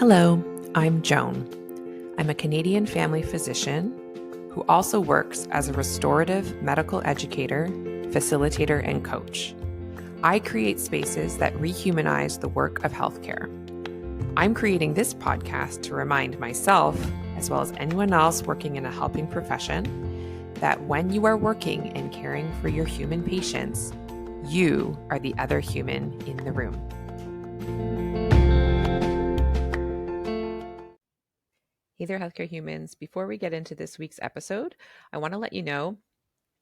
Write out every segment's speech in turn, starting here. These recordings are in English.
Hello, I'm Joan. I'm a Canadian family physician who also works as a restorative medical educator, facilitator, and coach. I create spaces that rehumanize the work of healthcare. I'm creating this podcast to remind myself, as well as anyone else working in a helping profession, that when you are working and caring for your human patients, you are the other human in the room. Hey there, healthcare humans. Before we get into this week's episode, I want to let you know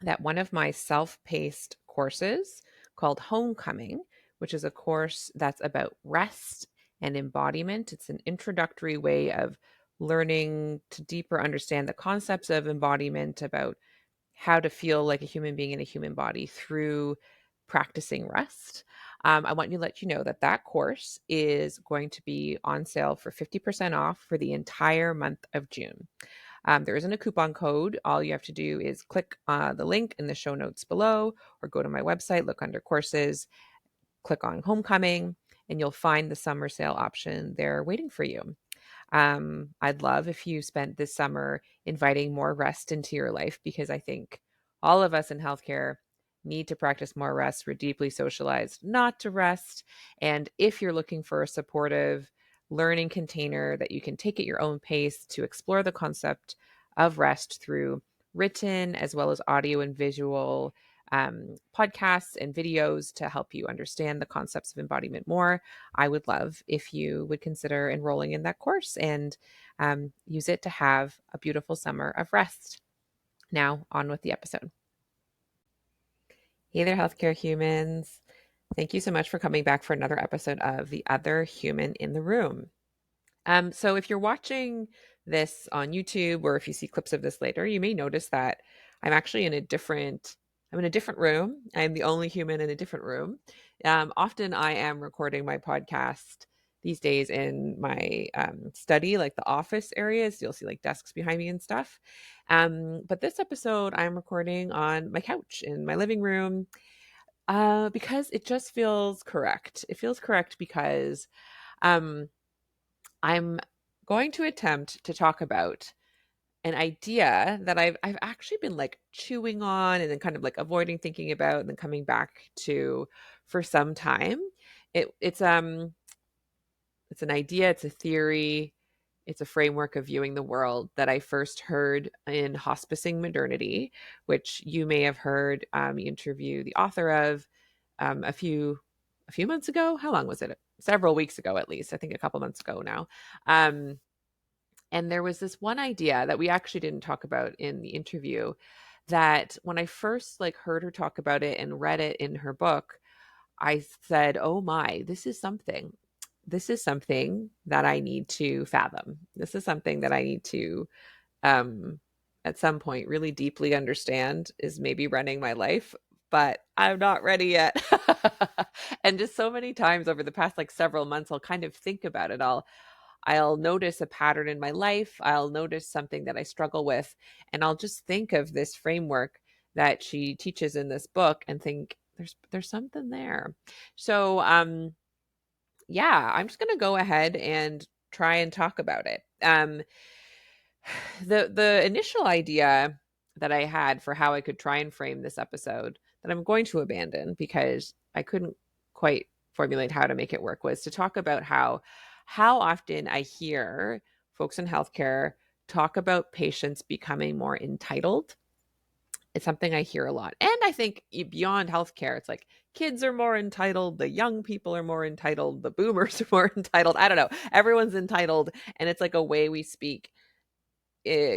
that one of my self-paced courses called Homecoming, which is a course that's about rest and embodiment. It's an introductory way of learning to deeper understand the concepts of embodiment, about how to feel like a human being in a human body through practicing rest. I want to let you know that that course is going to be on sale for 50% off for the entire month of June. There isn't a coupon code. All you have to do is click the link in the show notes below, or go to my website, look under courses, click on Homecoming, and you'll find the summer sale option there waiting for you. I'd love if you spent this summer inviting more rest into your life, because I think all of us in healthcare need to practice more rest. We're deeply socialized not to rest. And if you're looking for a supportive learning container that you can take at your own pace to explore the concept of rest through written as well as audio and visual podcasts and videos to help you understand the concepts of embodiment more, I would love if you would consider enrolling in that course and use it to have a beautiful summer of rest. Now, on with the episode. Hey there, healthcare humans. Thank you so much for coming back for another episode of The Other Human in the Room. So if you're watching this on YouTube, or if you see clips of this later, you may notice that I'm actually in a different room. I'm the only human in a different room. Often I am recording my podcast these days in my study, like the office areas. You'll see like desks behind me and stuff. But this episode I'm recording on my couch in my living room because it just feels correct. It feels correct because um, I'm going to attempt to talk about an idea that I've actually been like chewing on and then kind of like avoiding thinking about and then coming back to for some time. It's an idea, it's a theory, it's a framework of viewing the world that I first heard in Hospicing Modernity, which you may have heard me interview the author of a few months ago. How long was it? Several weeks ago, at least. I think a couple months ago now. And there was this one idea that we actually didn't talk about in the interview, that when I first like heard her talk about it and read it in her book, I said, oh my, this is something. This is something that I need to fathom. This is something that I need to, at some point, really deeply understand is maybe running my life, but I'm not ready yet. And just so many times over the past like several months, I'll kind of think about it. I'll notice a pattern in my life. I'll notice something that I struggle with, and I'll just think of this framework that she teaches in this book and think there's something there. So yeah, I'm just gonna go ahead and try and talk about it. The initial idea that I had for how I could try and frame this episode, that I'm going to abandon because I couldn't quite formulate how to make it work, was to talk about how often I hear folks in healthcare talk about patients becoming more entitled. It's something I hear a lot. And I think beyond healthcare, it's like kids are more entitled, the young people are more entitled, the boomers are more entitled. I don't know. Everyone's entitled. And it's like a way we speak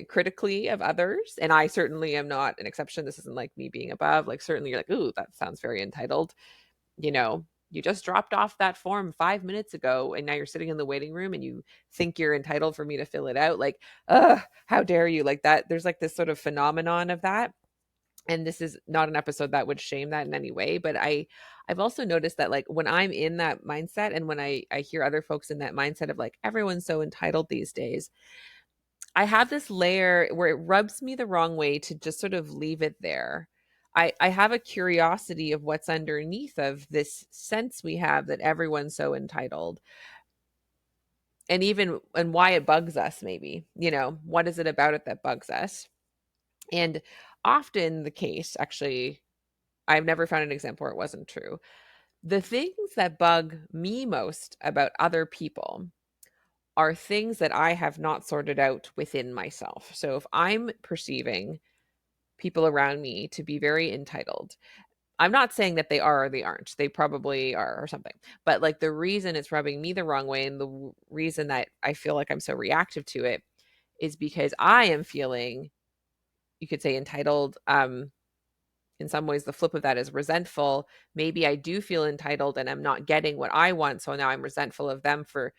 critically of others. And I certainly am not an exception. This isn't like me being above. Like, certainly you're like, ooh, that sounds very entitled. You know, you just dropped off that form 5 minutes ago and now you're sitting in the waiting room and you think you're entitled for me to fill it out. Like, how dare you? Like that. There's like this sort of phenomenon of that. And this is not an episode that would shame that in any way, but I've also noticed that like when I'm in that mindset, and when I hear other folks in that mindset of like everyone's so entitled these days, I have this layer where it rubs me the wrong way to just sort of leave it there. I have a curiosity of what's underneath of this sense we have that everyone's so entitled. and why it bugs us, maybe, what is it about it that bugs us? And often the case, actually, I've never found an example where it wasn't true. The things that bug me most about other people are things that I have not sorted out within myself. So if I'm perceiving people around me to be very entitled, I'm not saying that they are or they aren't. They probably are or something. But like the reason it's rubbing me the wrong way and the reason that I feel like I'm so reactive to it is because I am feeling, you could say, entitled. In some ways, the flip of that is resentful. Maybe I do feel entitled and I'm not getting what I want. So now I'm resentful of them for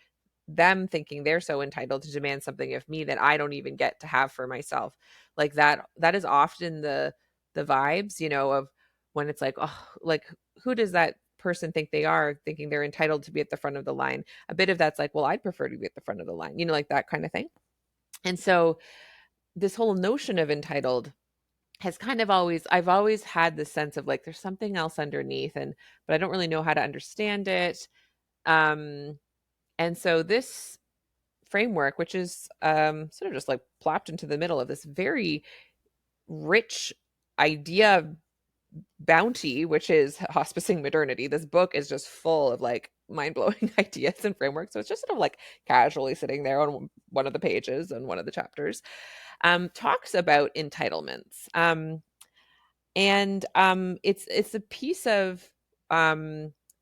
them thinking they're so entitled to demand something of me that I don't even get to have for myself. Like that is often the vibes, of when it's like, oh, like who does that person think they are, thinking they're entitled to be at the front of the line? A bit of that's like, well, I'd prefer to be at the front of the line, like that kind of thing. And so this whole notion of entitled has kind of I've always had this sense of like there's something else underneath, but I don't really know how to understand it. And so this framework, which is sort of just like plopped into the middle of this very rich idea bounty, which is Hospicing Modernity. This book is just full of like mind-blowing ideas and frameworks. So it's just sort of like casually sitting there on one of the pages and one of the chapters, talks about entitlements. It's a piece of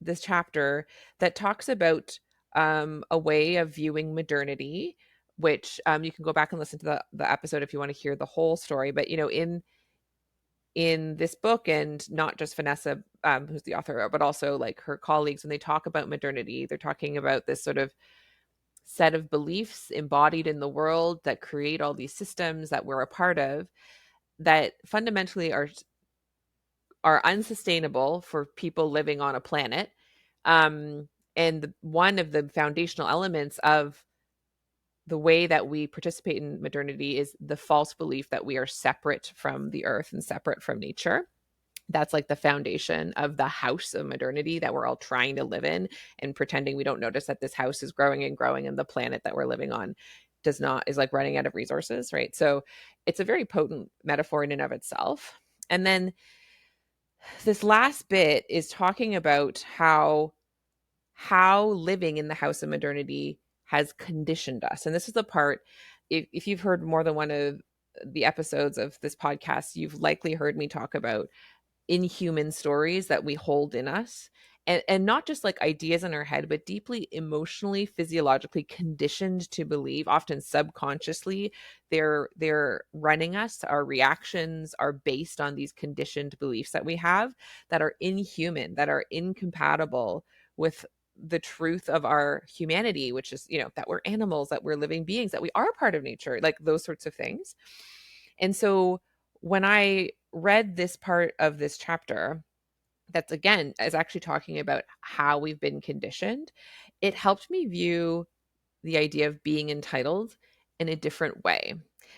this chapter that talks about a way of viewing modernity, which you can go back and listen to the episode if you want to hear the whole story. But in this book, and not just Vanessa, who's the author, but also like her colleagues, when they talk about modernity, they're talking about this sort of set of beliefs embodied in the world that create all these systems that we're a part of, that fundamentally are unsustainable for people living on a planet. And one of the foundational elements of the way that we participate in modernity is the false belief that we are separate from the earth and separate from nature. That's like the foundation of the house of modernity that we're all trying to live in, and pretending we don't notice that this house is growing and growing and the planet that we're living on is like running out of resources, right? So it's a very potent metaphor in and of itself. And then this last bit is talking about how living in the house of modernity has conditioned us. And this is the part, if you've heard more than one of the episodes of this podcast, you've likely heard me talk about inhuman stories that we hold in us, and not just like ideas in our head, but deeply emotionally, physiologically conditioned to believe, often subconsciously. They're running us. Our reactions are based on these conditioned beliefs that we have, that are inhuman, that are incompatible with the truth of our humanity, which is, that we're animals, that we're living beings, that we are part of nature, like those sorts of things. And so when I read this part of this chapter, that's again is actually talking about how we've been conditioned, it helped me view the idea of being entitled in a different way.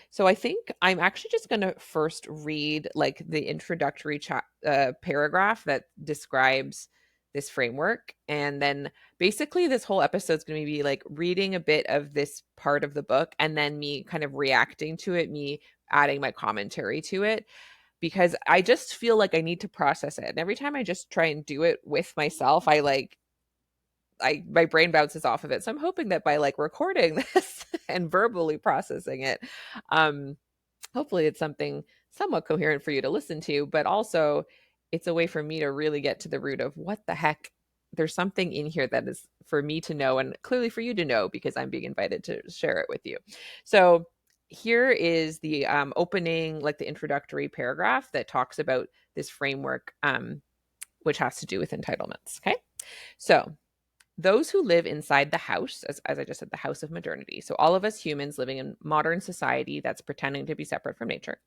So I think I'm actually just going to first read like the introductory paragraph that describes this framework, and then basically this whole episode is going to be like reading a bit of this part of the book and then me kind of reacting to it, me adding my commentary to it, because I just feel like I need to process it. And every time I just try and do it with myself, I my brain bounces off of it. So I'm hoping that by like recording this and verbally processing it, um, hopefully it's something somewhat coherent for you to listen to, but also it's a way for me to really get to the root of what the heck. There's something in here that is for me to know, and clearly for you to know, because I'm being invited to share it with you. So here is the opening, like the introductory paragraph that talks about this framework, which has to do with entitlements. Okay. So those who live inside the house, as I just said, the house of modernity. So all of us humans living in modern society that's pretending to be separate from nature.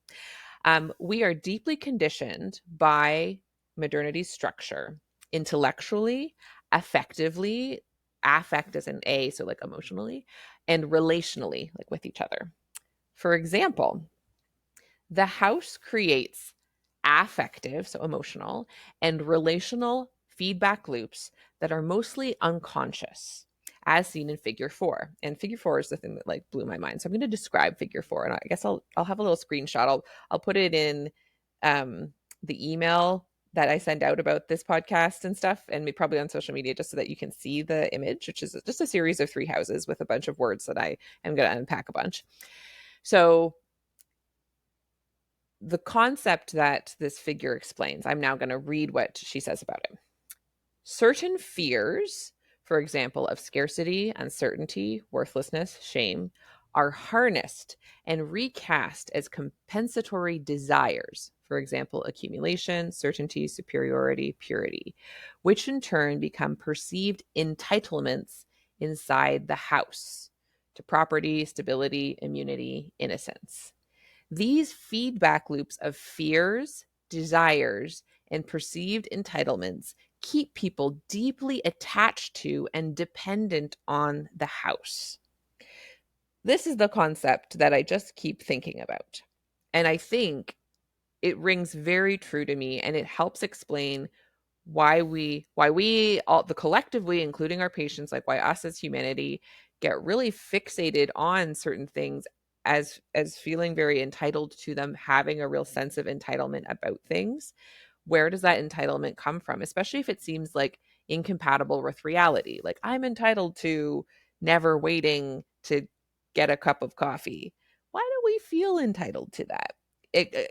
We are deeply conditioned by modernity's structure, intellectually, affectively, affect as an A, so like emotionally, and relationally, like with each other. For example, the house creates affective, so emotional, and relational feedback loops that are mostly unconscious. as seen in figure 4. And figure 4 is the thing that like blew my mind. So I'm going to describe figure 4, and I guess I'll have a little screenshot. I'll put it in the email that I send out about this podcast and stuff, and probably on social media, just so that you can see the image, which is just a series of 3 houses with a bunch of words that I am going to unpack a bunch. So the concept that this figure explains, I'm now going to read what she says about it. Certain fears, for example, of scarcity, uncertainty, worthlessness, shame, are harnessed and recast as compensatory desires, for example, accumulation, certainty, superiority, purity, which in turn become perceived entitlements inside the house to property, stability, immunity, innocence. These feedback loops of fears, desires, and perceived entitlements keep people deeply attached to and dependent on the house. This is the concept that I just keep thinking about. And I think it rings very true to me, and it helps explain why we all, the collective we, including our patients, like why us as humanity get really fixated on certain things as feeling very entitled to them, having a real sense of entitlement about things. Where does that entitlement come from, especially if it seems like incompatible with reality? Like, I'm entitled to never waiting to get a cup of coffee. Why do we feel entitled to that?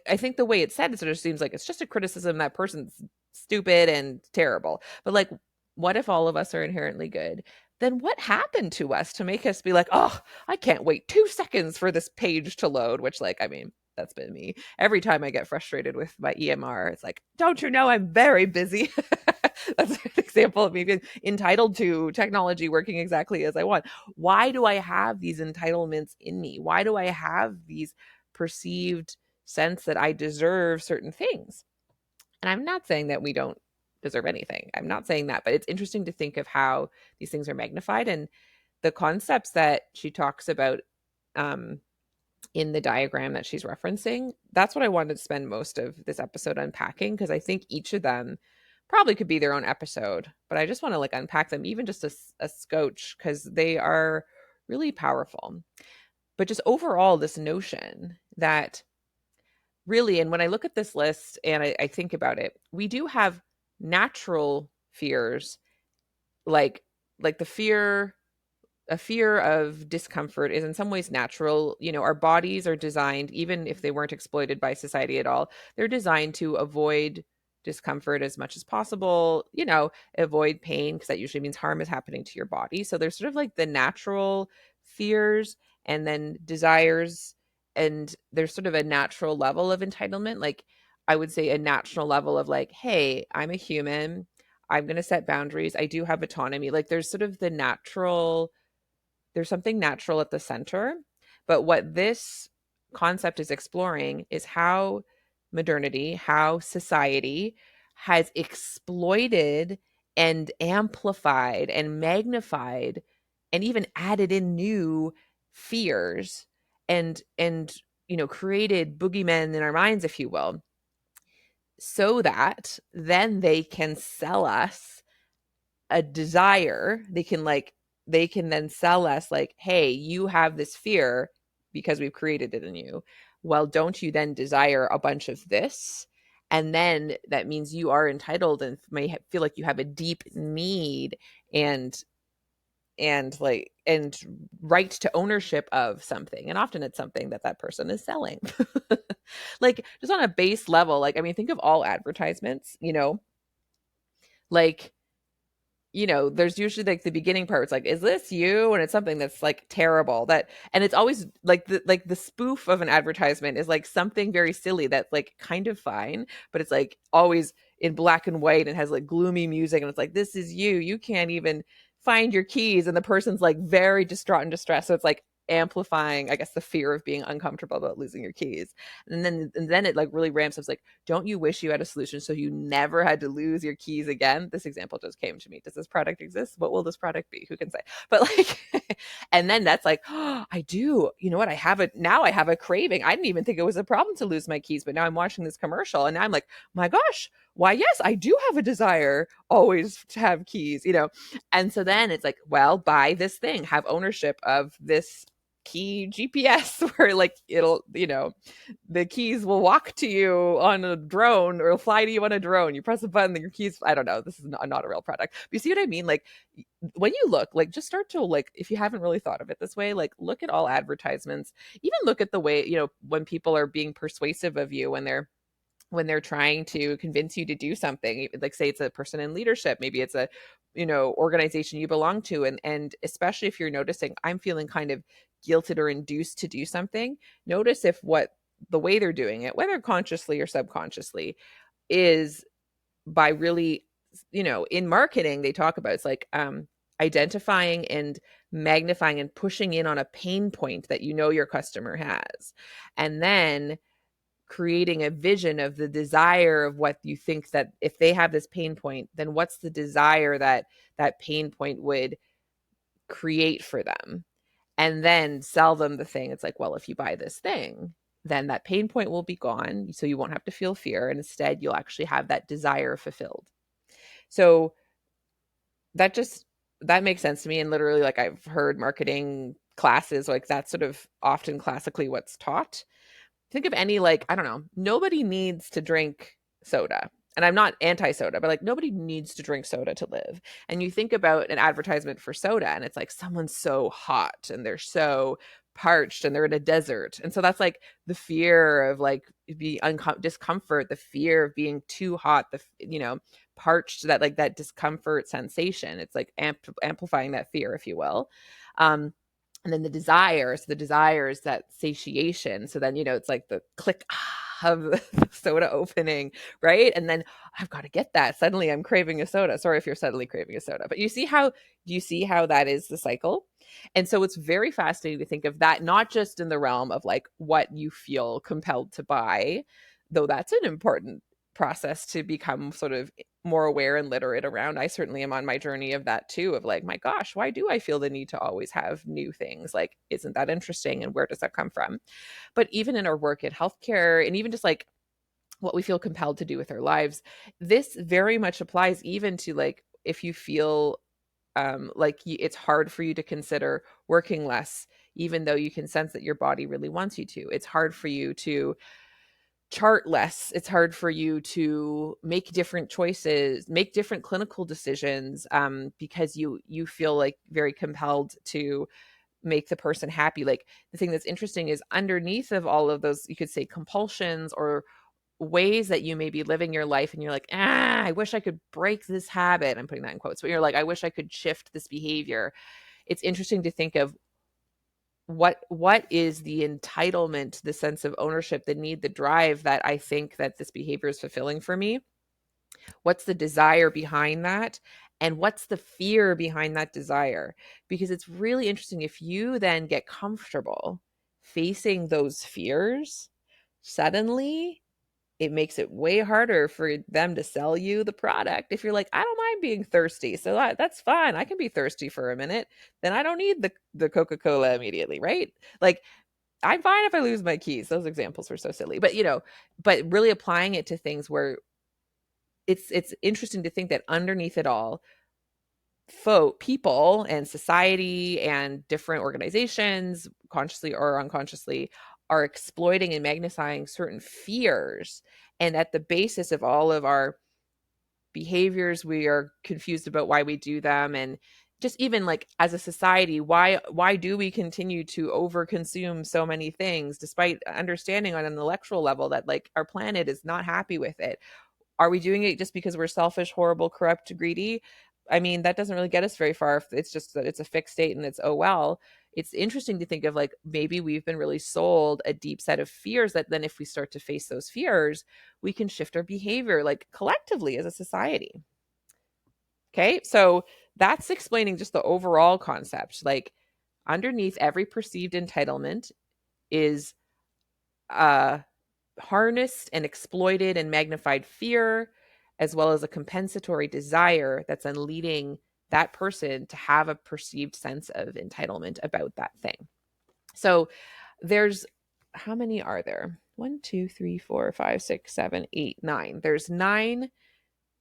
I think the way it's said, it sort of seems like it's just a criticism that person's stupid and terrible. But like, what if all of us are inherently good? Then what happened to us to make us be like, oh, I can't wait 2 seconds for this page to load? Which, like, I mean, that's been me. Every time I get frustrated with my EMR, it's like, don't you know I'm very busy? That's an example of me being entitled to technology working exactly as I want. Why do I have these entitlements in me? Why do I have these perceived sense that I deserve certain things? And I'm not saying that we don't deserve anything. I'm not saying that, but it's interesting to think of how these things are magnified, and the concepts that she talks about um, in the diagram that she's referencing. That's what I wanted to spend most of this episode unpacking, because I think each of them probably could be their own episode, but I just want to like unpack them even just a scotch, because they are really powerful. But just overall, this notion that really, and when I look at this list and I think about it, we do have natural fears, like the fear, a fear of discomfort is in some ways natural. You know, our bodies are designed, even if they weren't exploited by society at all, they're designed to avoid discomfort as much as possible, you know, avoid pain, because that usually means harm is happening to your body. So there's sort of like the natural fears and then desires, and there's sort of a natural level of entitlement. Like, I would say a natural level of like, hey, I'm a human, I'm going to set boundaries, I do have autonomy. Like, there's sort of the natural, there's something natural at the center. But what this concept is exploring is how modernity, how society has exploited and amplified and magnified and even added in new fears and you know, created boogeymen in our minds, if you will, so that then they can sell us a desire. They can then sell us like, hey, you have this fear because we've created it in you. Well, don't you then desire a bunch of this? And then that means you are entitled and may feel like you have a deep need and and right to ownership of something, and often it's something that that person is selling. Like, just on a base level, like, I mean, think of all advertisements, you know, like, you know, there's usually like the beginning part, it's like, is this you? And it's something that's like terrible, that, and it's always like the spoof of an advertisement is like something very silly that's like kind of fine, but it's like always in black and white and has like gloomy music, and it's like, this is you, you can't even find your keys, and the person's like very distraught and distressed, so it's like amplifying, I guess, the fear of being uncomfortable about losing your keys. And then it like really ramps up. It's like, don't you wish you had a solution so you never had to lose your keys again? This example just came to me. Does this product exist? What will this product be? Who can say? But like, and then that's like, oh, I do. You know what? I have now I have a craving. I didn't even think it was a problem to lose my keys, but now I'm watching this commercial and now I'm like, my gosh, why, yes, I do have a desire always to have keys, you know? And so then it's like, well, buy this thing, have ownership of this key GPS where like it'll, you know, the keys will walk to you on a drone or fly to you on a drone. You press a button, then your keys, I don't know, this is not a real product. But you see what I mean? Like when you look, like just start to like, if you haven't really thought of it this way, like look at all advertisements, even look at the way, you know, when people are being persuasive of you, when they're trying to convince you to do something, like say it's a person in leadership, maybe it's a, you know, organization you belong to, and especially if you're noticing I'm feeling kind of guilted or induced to do something, notice if what the way they're doing it, whether consciously or subconsciously, is by really, you know, in marketing they talk about, it's like identifying and magnifying and pushing in on a pain point that you know your customer has, and then creating a vision of the desire of what you think that if they have this pain point, then what's the desire that that pain point would create for them, and then sell them the thing. It's like, well, if you buy this thing, then that pain point will be gone, so you won't have to feel fear, and instead you'll actually have that desire fulfilled. So that just, that makes sense to me. And literally, like, I've heard marketing classes, like that's sort of often classically what's taught. Think of any, like, I don't know, nobody needs to drink soda. And I'm not anti-soda, but like nobody needs to drink soda to live. And you think about an advertisement for soda and it's like someone's so hot and they're so parched and they're in a desert. And so that's like the fear of like discomfort, the fear of being too hot, the, you know, parched, that like that discomfort sensation. It's like amplifying that fear, if you will. Um, and then the desire is that satiation. So then, you know, it's like the click of the soda opening, right? And then I've got to get that. Suddenly I'm craving a soda. Sorry if you're suddenly craving a soda, but you see how, do you see how that is the cycle? And so it's very fascinating to think of that, not just in the realm of like what you feel compelled to buy, though that's an important process to become sort of more aware and literate around. I certainly am on my journey of that too, of like, my gosh, why do I feel the need to always have new things? Like, isn't that interesting? And where does that come from? But even in our work in healthcare, and even just like what we feel compelled to do with our lives, this very much applies even to like if you feel like it's hard for you to consider working less, even though you can sense that your body really wants you to. It's hard for you to chart less. It's hard for you to make different choices, make different clinical decisions, because you feel like very compelled to make the person happy. Like the thing that's interesting is underneath of all of those, you could say compulsions or ways that you may be living your life and you're like, I wish I could break this habit. I'm putting that in quotes, but you're like, I wish I could shift this behavior. It's interesting to think of what is the entitlement, the sense of ownership, the need, the drive that I think that this behavior is fulfilling for me. What's the desire behind that? And what's the fear behind that desire? Because it's really interesting if you then get comfortable facing those fears, suddenly it makes it way harder for them to sell you the product. If you're like, I don't mind being thirsty, so that's fine. I can be thirsty for a minute. Then I don't need the Coca-Cola immediately, right? Like, I'm fine if I lose my keys. Those examples were so silly. But, you know, but really applying it to things where it's interesting to think that underneath it all, people and society and different organizations, consciously or unconsciously, are exploiting and magnifying certain fears. And at the basis of all of our behaviors, we are confused about why we do them. And just even like as a society, why do we continue to overconsume so many things despite understanding on an intellectual level that like our planet is not happy with it? Are we doing it just because we're selfish, horrible, corrupt, greedy? I mean, that doesn't really get us very far if it's just that it's a fixed state and it's, oh, well. It's interesting to think of like maybe we've been really sold a deep set of fears that then if we start to face those fears, we can shift our behavior like collectively as a society. Okay. So that's explaining just the overall concept. Like underneath every perceived entitlement is harnessed and exploited and magnified fear, as well as a compensatory desire that's then leading that person to have a perceived sense of entitlement about that thing. So there's, how many are there? 1, 2, 3, 4, 5, 6, 7, 8, 9. There's 9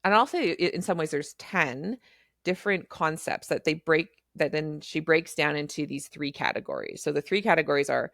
and I'll say in some ways there's 10 different concepts that they break, that then she breaks down into these three categories. So the three categories are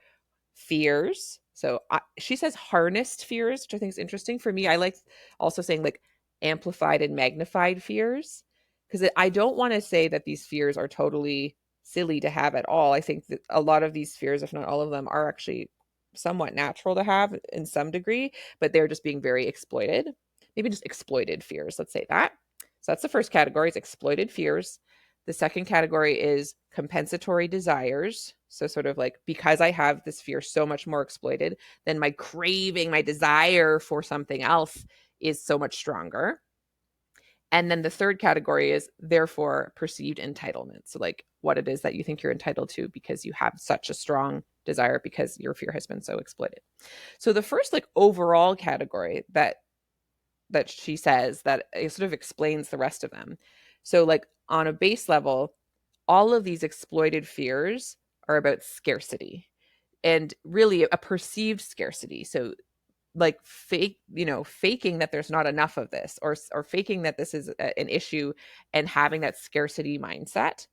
fears. So she says harnessed fears, which I think is interesting. For me, I like also saying like amplified and magnified fears, because I don't want to say that these fears are totally silly to have at all. I think that a lot of these fears, if not all of them, are actually somewhat natural to have in some degree, but they're just being very exploited. Maybe just exploited fears, let's say that. So that's the first category, is exploited fears. The second category is compensatory desires. So, sort of like, because I have this fear so much more exploited, then my craving, my desire for something else is so much stronger. And then the third category is therefore perceived entitlement. So, like, what it is that you think you're entitled to because you have such a strong desire because your fear has been so exploited. So, the first, like, overall category that she says that it sort of explains the rest of them. So, like, on a base level, all of these exploited fears are about scarcity, and really a perceived scarcity. So, like, faking that there's not enough of this, or faking that this is an issue, and having that scarcity mindset.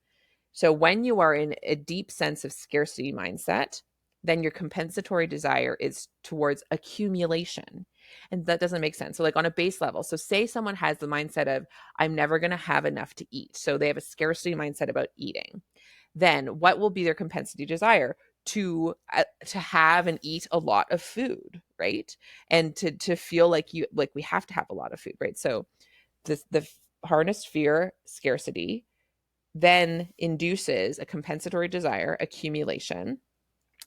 So when you are in a deep sense of scarcity mindset, then your compensatory desire is towards accumulation. And that doesn't make sense. So, like, on a base level, so say someone has the mindset of, I'm never going to have enough to eat. So they have a scarcity mindset about eating. Then what will be their compensatory desire? To have and eat a lot of food, right? And to feel like we have to have a lot of food, right? So the harnessed fear, scarcity, then induces a compensatory desire, accumulation.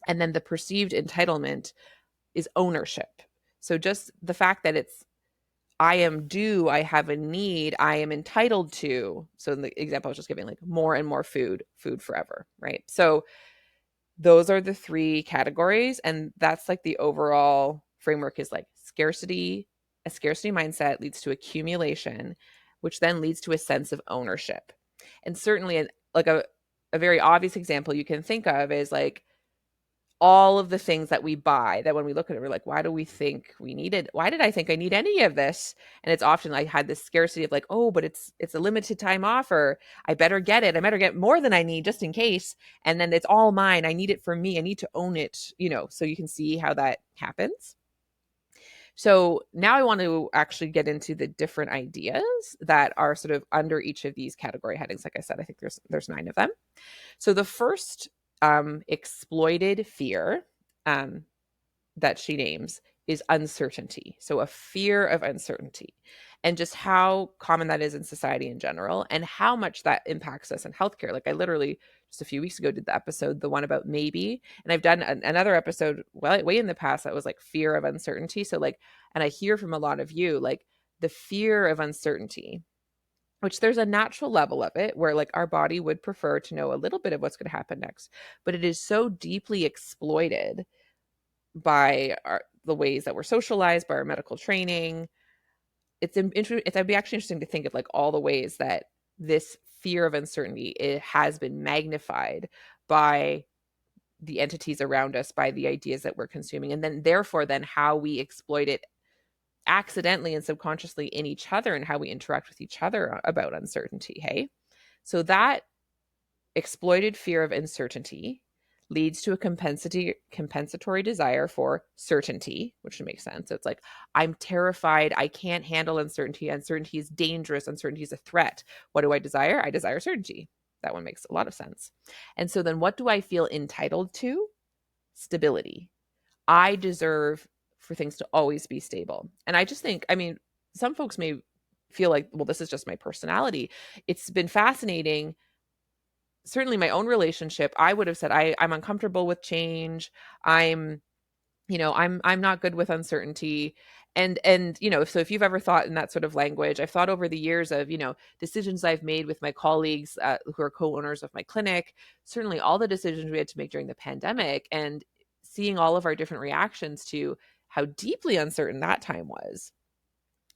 And then the perceived entitlement is ownership. So just the fact that it's, I am due, I have a need, I am entitled to. So in the example I was just giving, like, more and more food, food forever, right? So those are the three categories. And that's like the overall framework, is like scarcity, a scarcity mindset leads to accumulation, which then leads to a sense of ownership. And certainly, like a very obvious example you can think of is like all of the things that we buy, that when we look at it, we're like, why do we think we need it? Why did I think I need any of this? And it's often like had this scarcity of like, oh, but it's a limited time offer. I better get it. I better get more than I need just in case. And then it's all mine. I need it for me. I need to own it, so you can see how that happens. So now I want to actually get into the different ideas that are sort of under each of these category headings. Like I said, I think there's 9 of them. So the first exploited fear that she names is uncertainty. So a fear of uncertainty, and just how common that is in society in general, and how much that impacts us in healthcare. Like, I literally just a few weeks ago did the episode, the one about maybe, and I've done another episode way in the past that was like fear of uncertainty. So, like, and I hear from a lot of you, like, the fear of uncertainty, which there's a natural level of it where, like, our body would prefer to know a little bit of what's going to happen next, but it is so deeply exploited by the ways that we're socialized, by our medical training. It'd be actually interesting to think of like all the ways that this fear of uncertainty, it has been magnified by the entities around us, by the ideas that we're consuming, and then therefore then how we exploit it accidentally and subconsciously in each other, and how we interact with each other about uncertainty. Hey, so that exploited fear of uncertainty leads to a compensatory desire for certainty, which makes sense. So it's like, I'm terrified. I can't handle uncertainty. Uncertainty is dangerous. Uncertainty is a threat. What do I desire? I desire certainty. That one makes a lot of sense. And so then what do I feel entitled to? Stability. I deserve for things to always be stable. And I just think, I mean, some folks may feel like, well, this is just my personality. It's been fascinating. Certainly my own relationship, I would have said I'm uncomfortable with change. I'm, I'm not good with uncertainty. And so if you've ever thought in that sort of language, I've thought over the years of, decisions I've made with my colleagues who are co-owners of my clinic, certainly all the decisions we had to make during the pandemic, and seeing all of our different reactions to how deeply uncertain that time was,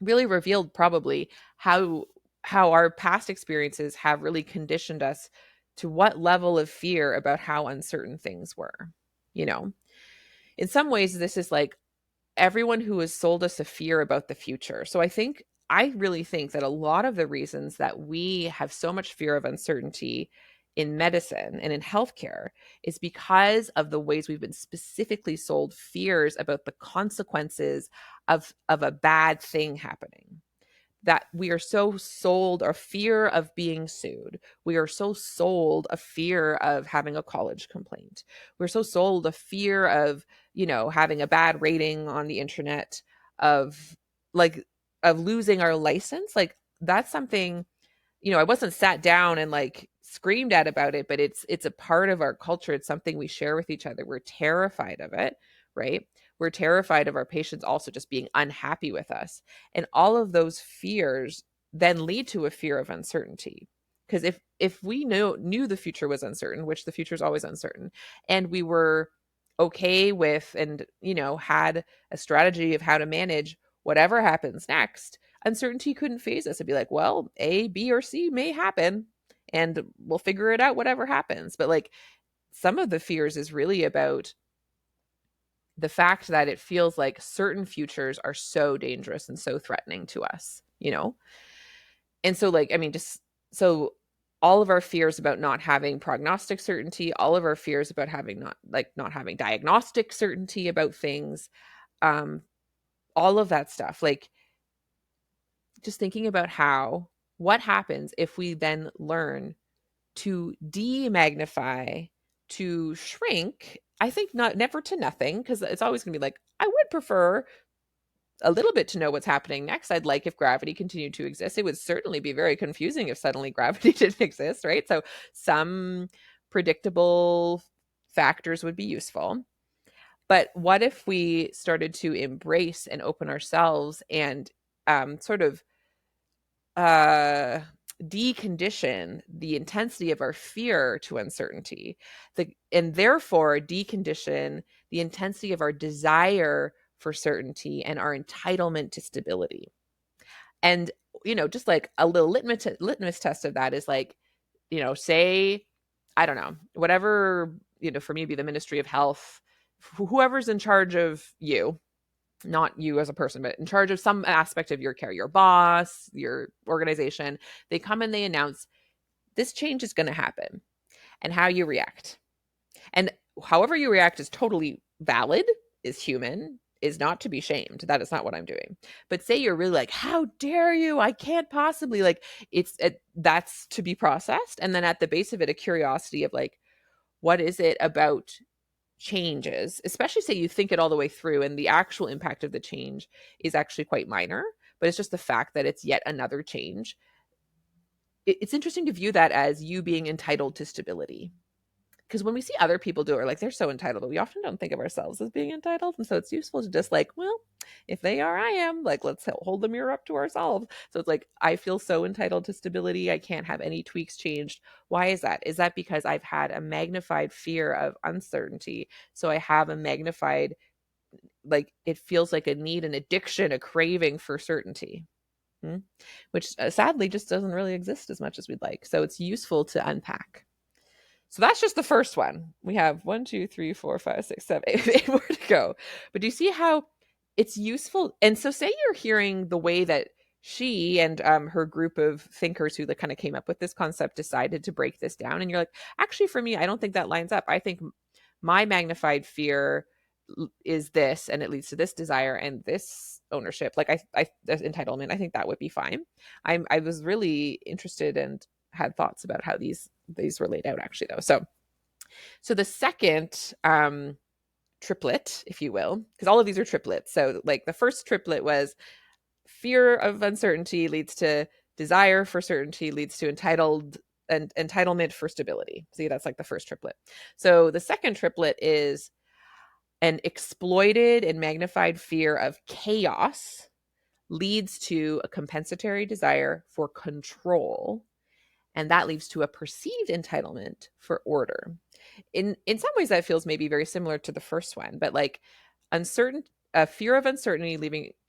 really revealed probably how our past experiences have really conditioned us to what level of fear about how uncertain things were. In some ways, this is like everyone who has sold us a fear about the future. So I think I really think that a lot of the reasons that we have so much fear of uncertainty in medicine and in healthcare is because of the ways we've been specifically sold fears about the consequences of a bad thing happening. That we are so sold a fear of being sued. We are so sold a fear of having a college complaint. We're so sold a fear of, having a bad rating on the internet, of like of losing our license. Like that's something, I wasn't sat down and like screamed at about it, but it's a part of our culture. It's something we share with each other. We're terrified of it, right? We're terrified of our patients also just being unhappy with us. And all of those fears then lead to a fear of uncertainty. Because if we knew the future was uncertain, which the future is always uncertain, and we were okay with and had a strategy of how to manage whatever happens next, uncertainty couldn't phase us. It'd be like, well, A, B, or C may happen, and we'll figure it out, whatever happens. But like some of the fears is really about the fact that it feels like certain futures are so dangerous and so threatening to us. And so, like, I mean, just so all of our fears about not having prognostic certainty, all of our fears about not having diagnostic certainty about things, um, all of that stuff, like just thinking about what happens if we then learn to demagnify, to shrink. I think not never to nothing, because it's always going to be like, I would prefer a little bit to know what's happening next. I'd like if gravity continued to exist. It would certainly be very confusing if suddenly gravity didn't exist, right? So some predictable factors would be useful. But what if we started to embrace and open ourselves and sort of uh decondition the intensity of our fear to uncertainty, and therefore decondition the intensity of our desire for certainty and our entitlement to stability. And just like a little litmus test of that is like, say, I don't know, whatever, for me, be the Ministry of Health, whoever's in charge of you, not you as a person, but in charge of some aspect of your care, your boss, your organization, they come and they announce this change is going to happen, and how you react. And however you react is totally valid, is human, is not to be shamed. That is not what I'm doing. But say you're really like, how dare you? I can't possibly, like, that's to be processed. And then at the base of it, a curiosity of like, what is it about changes, especially say you think it all the way through and the actual impact of the change is actually quite minor, but it's just the fact that it's yet another change. It's interesting to view that as you being entitled to stability, because when we see other people do it, like they're so entitled, but we often don't think of ourselves as being entitled. And so it's useful to just like, well, if they are, I am, like, let's hold the mirror up to ourselves. So it's like, I feel so entitled to stability. I can't have any tweaks changed. Why is that? Is that because I've had a magnified fear of uncertainty? So I have a magnified, like, it feels like a need, an addiction, a craving for certainty. Which sadly just doesn't really exist as much as we'd like. So it's useful to unpack. So that's just the first one. We have 1, 2, 3, 4, 5, 6, 7, 8 more to go. But do you see how it's useful? And so say you're hearing the way that she and her group of thinkers who kind of came up with this concept decided to break this down. And you're like, actually, for me, I don't think that lines up. I think my magnified fear is this, and it leads to this desire and this ownership. Like this entitlement, I think that would be fine. I was really interested and had thoughts about how these were laid out actually though. So the second triplet, if you will, because all of these are triplets. So like the first triplet was fear of uncertainty leads to desire for certainty, leads to entitlement for stability. See, that's like the first triplet. So the second triplet is an exploited and magnified fear of chaos leads to a compensatory desire for control, and that leads to a perceived entitlement for order. In some ways that feels maybe very similar to the first one, but like a fear of uncertainty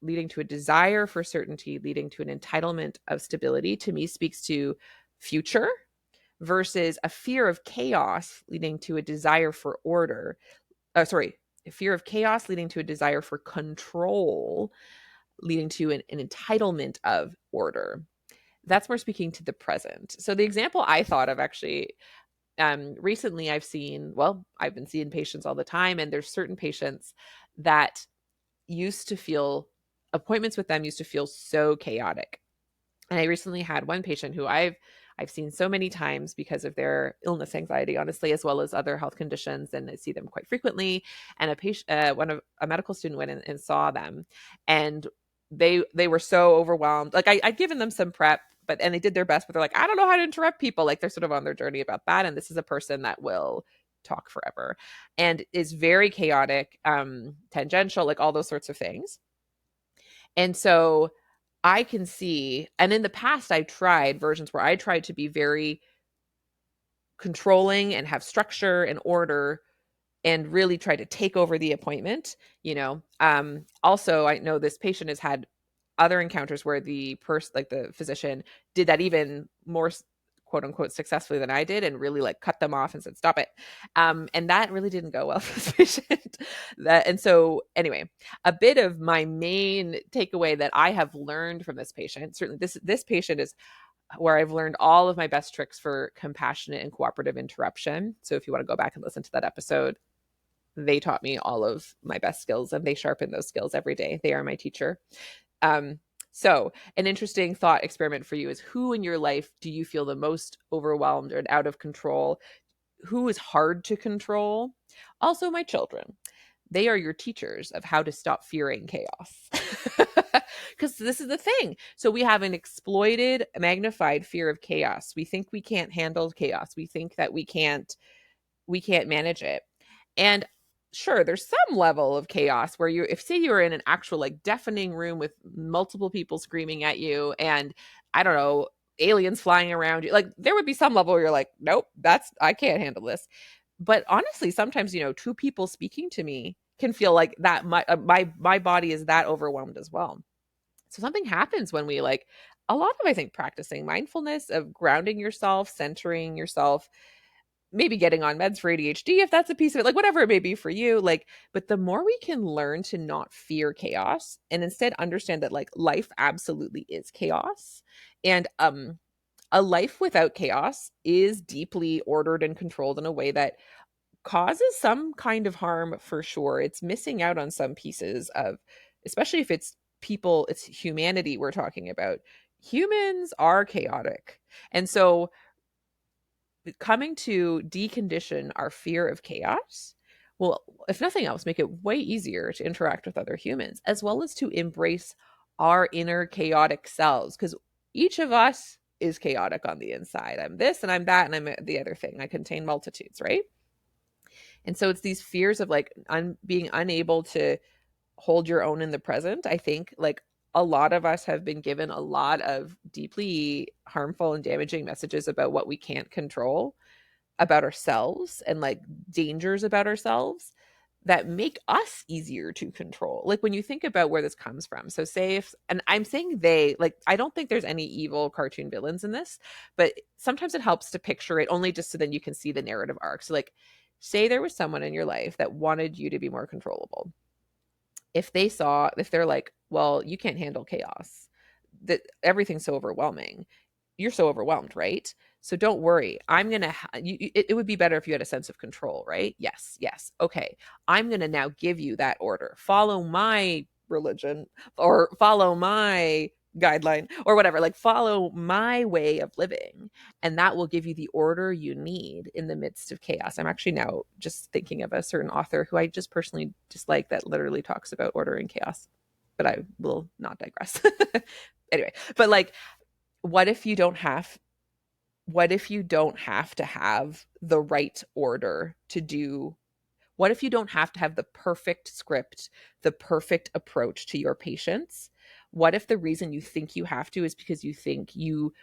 leading to a desire for certainty, leading to an entitlement of stability, to me speaks to future, versus a fear of chaos leading to a desire for order. A fear of chaos leading to a desire for control leading to an entitlement of order. That's more speaking to the present. So the example I thought of actually, recently I've been seeing patients all the time, and there's certain patients that used to feel appointments with them used to feel so chaotic. And I recently had one patient who I've seen so many times because of their illness anxiety, honestly, as well as other health conditions, and I see them quite frequently. And a medical student went in and saw them, and they were so overwhelmed. Like I'd given them some prep, and they did their best, but they're like, I don't know how to interrupt people. Like they're sort of on their journey about that. And this is a person that will talk forever and is very chaotic, tangential, like all those sorts of things. And so I can see, and in the past, I tried versions where I tried to be very controlling and have structure and order and really try to take over the appointment, also, I know this patient has had other encounters where the person, like the physician, did that even more quote unquote successfully than I did, and really like cut them off and said stop it, and that really didn't go well for this patient. And so anyway, a bit of my main takeaway that I have learned from this patient, certainly this patient is where I've learned all of my best tricks for compassionate and cooperative interruption. So if you want to go back and listen to that episode, they taught me all of my best skills, and they sharpen those skills every day. They are my teacher. So an interesting thought experiment for you is, who in your life do you feel the most overwhelmed or out of control? Who is hard to control? Also, my children. They are your teachers of how to stop fearing chaos. Because this is the thing. So we have an exploited, magnified fear of chaos. We think we can't handle chaos. We think that we can't manage it. And sure, there's some level of chaos where if say you're in an actual like deafening room with multiple people screaming at you, and I don't know, aliens flying around you, like there would be some level where you're like, nope, I can't handle this. But honestly, sometimes, two people speaking to me can feel like that my body is that overwhelmed as well. So something happens when we like a lot of, I think, practicing mindfulness, of grounding yourself, centering yourself, maybe getting on meds for ADHD if that's a piece of it, like whatever it may be for you, like, but the more we can learn to not fear chaos and instead understand that like life absolutely is chaos, and a life without chaos is deeply ordered and controlled in a way that causes some kind of harm for sure. It's missing out on some pieces of, especially if it's people, it's humanity we're talking about. Humans are chaotic. And so coming to decondition our fear of chaos will, if nothing else, make it way easier to interact with other humans, as well as to embrace our inner chaotic selves. Because each of us is chaotic on the inside. I'm this and I'm that and I'm the other thing. I contain multitudes, right? And so it's these fears of like being unable to hold your own in the present. I think like a lot of us have been given a lot of deeply harmful and damaging messages about what we can't control about ourselves, and like dangers about ourselves that make us easier to control. Like when you think about where this comes from. So say if, and I'm saying they, like, I don't think there's any evil cartoon villains in this, but sometimes it helps to picture it only just so then you can see the narrative arc. So like say there was someone in your life that wanted you to be more controllable. If they're like, well, you can't handle chaos, that everything's so overwhelming, you're so overwhelmed, right? So don't worry. I'm going to, it would be better if you had a sense of control, right? Yes, yes. Okay. I'm going to now give you that order. Follow my religion or follow my guideline or whatever, like follow my way of living. And that will give you the order you need in the midst of chaos. I'm actually now just thinking of a certain author who I just personally dislike that literally talks about order and chaos, but I will not digress. Anyway, but like, what if you don't have to have the right order to do? What if you don't have to have the perfect script, the perfect approach to your patients? What if the reason you think you have to is because you think you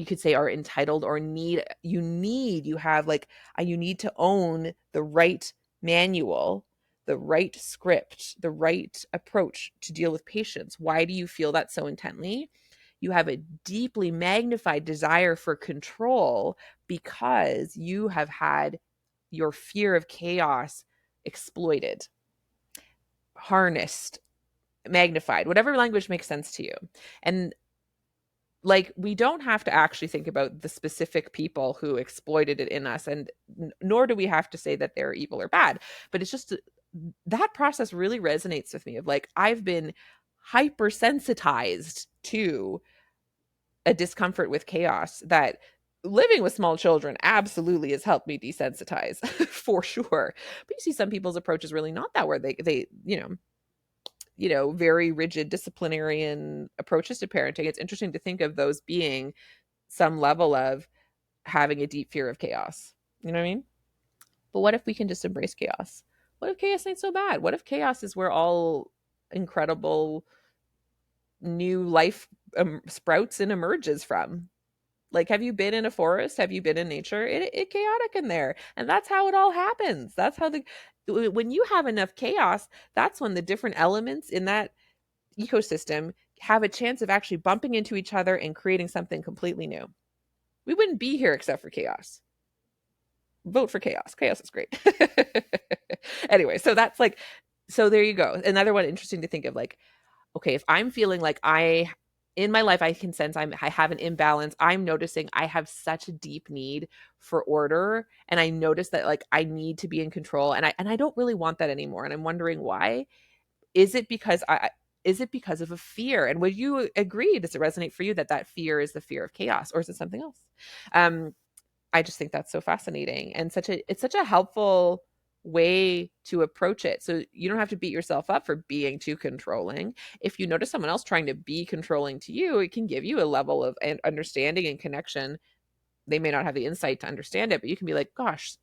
could say are entitled or you have like you need to own the right manual, the right script, the right approach to deal with patients? Why do you feel that so intently? You have a deeply magnified desire for control because you have had your fear of chaos exploited, harnessed, magnified, whatever language makes sense to you. And like, we don't have to actually think about the specific people who exploited it in us, and nor do we have to say that they're evil or bad, but it's just that process really resonates with me of like, I've been hypersensitized to a discomfort with chaos that living with small children absolutely has helped me desensitize for sure. But you see some people's approach is really not that, where they very rigid disciplinarian approaches to parenting. It's interesting to think of those being some level of having a deep fear of chaos. You know what I mean? But what if we can just embrace chaos? What if chaos ain't so bad? What if chaos is where all incredible new life sprouts and emerges from? Like, have you been in a forest? Have you been in nature? It chaotic in there, and that's how it all happens. That's how when you have enough chaos, that's when the different elements in that ecosystem have a chance of actually bumping into each other and creating something completely new. We wouldn't be here except for chaos. Vote for chaos. Chaos is great. Anyway, so that's like, so there you go. Another one interesting to think of, like, okay, if I'm feeling like in my life, I can sense I have an imbalance. I'm noticing I have such a deep need for order, and I notice that like I need to be in control, and I don't really want that anymore. And I'm wondering why. Is it because is it because of a fear? And would you agree? Does it resonate for you that that fear is the fear of chaos, or is it something else? I just think that's so fascinating, and it's such a helpful way to approach it. So you don't have to beat yourself up for being too controlling. If you notice someone else trying to be controlling to you, it can give you a level of understanding and connection. They may not have the insight to understand it, but you can be like, gosh,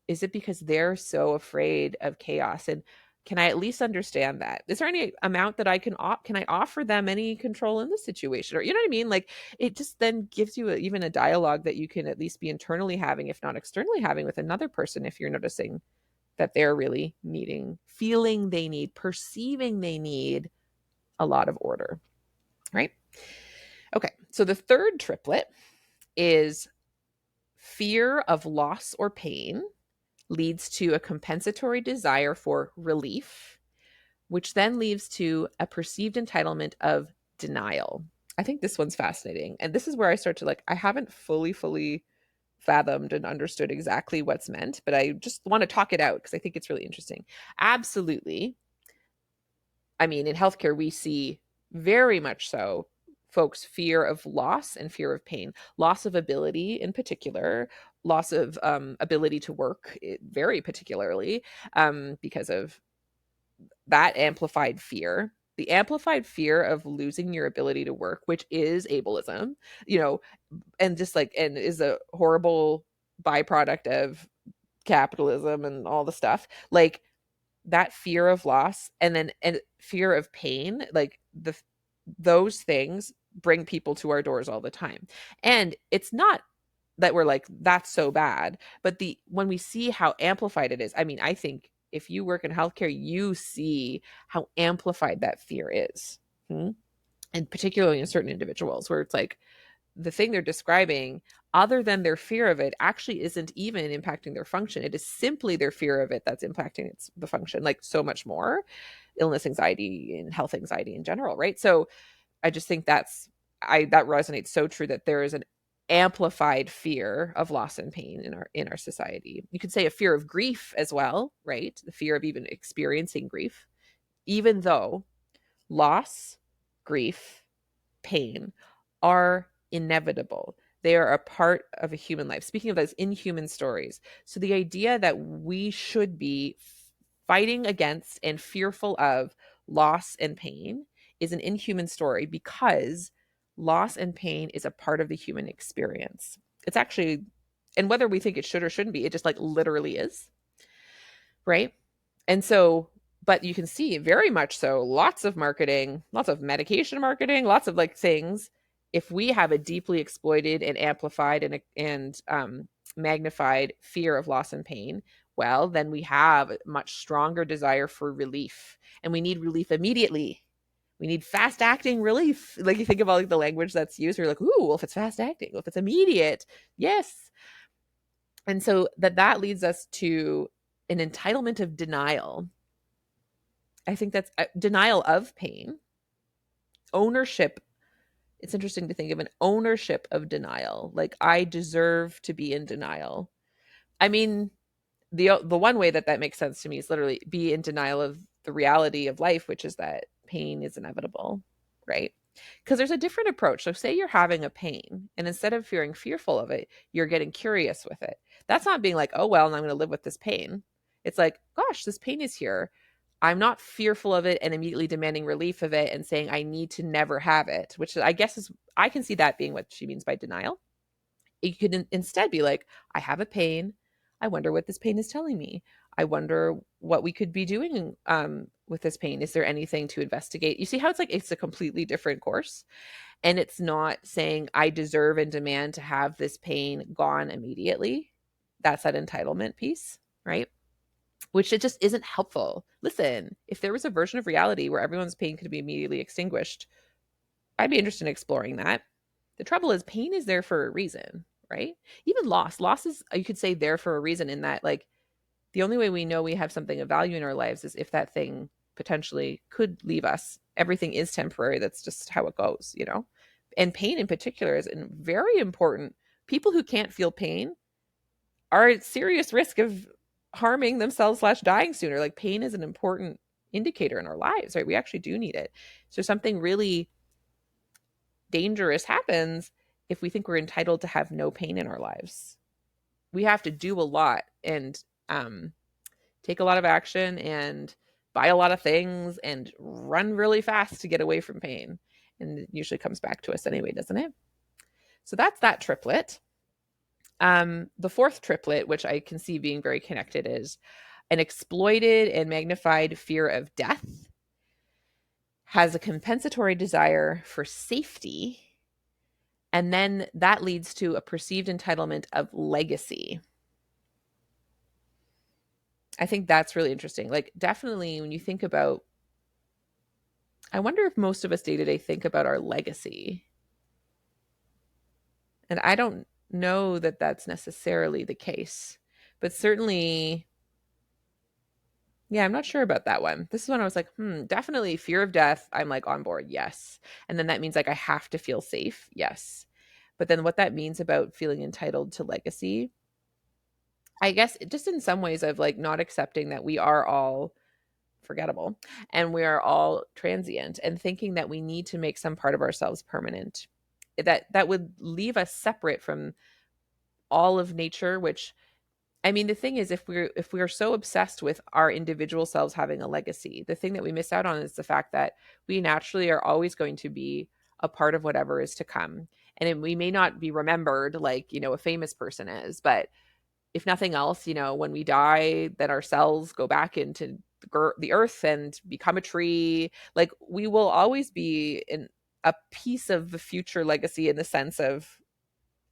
is it because they're so afraid of chaos? And can I at least understand that? Is there any amount that I can I offer them any control in this situation? Or, you know what I mean? Like, it just then gives you even a dialogue that you can at least be internally having, if not externally having, with another person, if you're noticing that they're really feeling they need, perceiving they need a lot of order, right? Okay, so the third triplet is fear of loss or pain leads to a compensatory desire for relief, which then leads to a perceived entitlement of denial. I think this one's fascinating. And this is where I start to like, I haven't fully fathomed and understood exactly what's meant, but I just want to talk it out because I think it's really interesting. Absolutely. I mean, in healthcare, we see very much so folks' fear of loss and fear of pain, loss of ability in particular, loss of ability to work, very particularly, because of that amplified fear. The amplified fear of losing your ability to work, which is ableism, and just like, and is a horrible byproduct of capitalism and all the stuff. Like, that fear of loss and fear of pain, like those things bring people to our doors all the time. And it's not that we're like, that's so bad, but when we see how amplified it is, I mean, I think if you work in healthcare, you see how amplified that fear is. And particularly in certain individuals, where it's like the thing they're describing, other than their fear of it, actually isn't even impacting their function. It is simply their fear of it that's impacting the function, like so much more. Illness anxiety and health anxiety in general, right? So I just think that resonates so true, that there is an amplified fear of loss and pain in our society. You could say a fear of grief as well, right? The fear of even experiencing grief, even though loss, grief, pain are inevitable. They are a part of a human life. Speaking of those inhuman stories. So the idea that we should be fighting against and fearful of loss and pain is an inhuman story, because loss and pain is a part of the human experience. It's actually, and whether we think it should or shouldn't be, it just like literally is, right? And so, but you can see very much so, lots of marketing, lots of medication marketing, lots of like things. If we have a deeply exploited and amplified and magnified fear of loss and pain, well, then we have a much stronger desire for relief, and we need relief immediately. We need fast acting relief. Like, you think of all like the language that's used, we're like, ooh, well, if it's fast acting, well, if it's immediate, yes. And so that leads us to an entitlement of denial. I think that's denial of pain, ownership. It's interesting to think of an ownership of denial. Like, I deserve to be in denial. I mean, the one way that that makes sense to me is literally be in denial of the reality of life, which is that pain is inevitable, right? Because there's a different approach. So say you're having a pain, and instead of feeling fearful of it, you're getting curious with it. That's not being like, oh well, and I'm going to live with this pain. It's like, gosh, this pain is here. I'm not fearful of it and immediately demanding relief of it and saying I need to never have it, which I guess is, I can see that being what she means by denial. You could instead be like, I have a pain. I wonder what this pain is telling me. I wonder what we could be doing with this pain. Is there anything to investigate? You see how it's like it's a completely different course? And it's not saying I deserve and demand to have this pain gone immediately. That's that entitlement piece, right? Which it just isn't helpful. Listen, if there was a version of reality where everyone's pain could be immediately extinguished, I'd be interested in exploring that. The trouble is, pain is there for a reason, right? Even loss is, you could say, there for a reason, in that, like, the only way we know we have something of value in our lives is if that thing potentially could leave us. Everything is temporary. That's just how it goes, you know? And pain in particular is very important. People who can't feel pain are at serious risk of harming themselves slash dying sooner. Like, pain is an important indicator in our lives, right? We actually do need it. So something really dangerous happens if we think we're entitled to have no pain in our lives. We have to do a lot and take a lot of action and buy a lot of things and run really fast to get away from pain. And it usually comes back to us anyway, doesn't it? So that's that triplet. The fourth triplet, which I can see being very connected, is an exploited and magnified fear of death, has a compensatory desire for safety, and then that leads to a perceived entitlement of legacy. I think that's really interesting. Like, definitely when you think about, I wonder if most of us day to day think about our legacy. And I don't know that that's necessarily the case, but certainly, yeah, I'm not sure about that one. This is when I was like, definitely fear of death. I'm like on board. Yes. And then that means like I have to feel safe. Yes. But then what that means about feeling entitled to legacy, I guess just in some ways of like not accepting that we are all forgettable and we are all transient, and thinking that we need to make some part of ourselves permanent. That would leave us separate from all of nature, which, I mean, the thing is, if we're so obsessed with our individual selves having a legacy, the thing that we miss out on is the fact that we naturally are always going to be a part of whatever is to come. And we may not be remembered like, a famous person is, but if nothing else, when we die, then our cells go back into the earth and become a tree. Like, we will always be in a piece of the future legacy, in the sense of,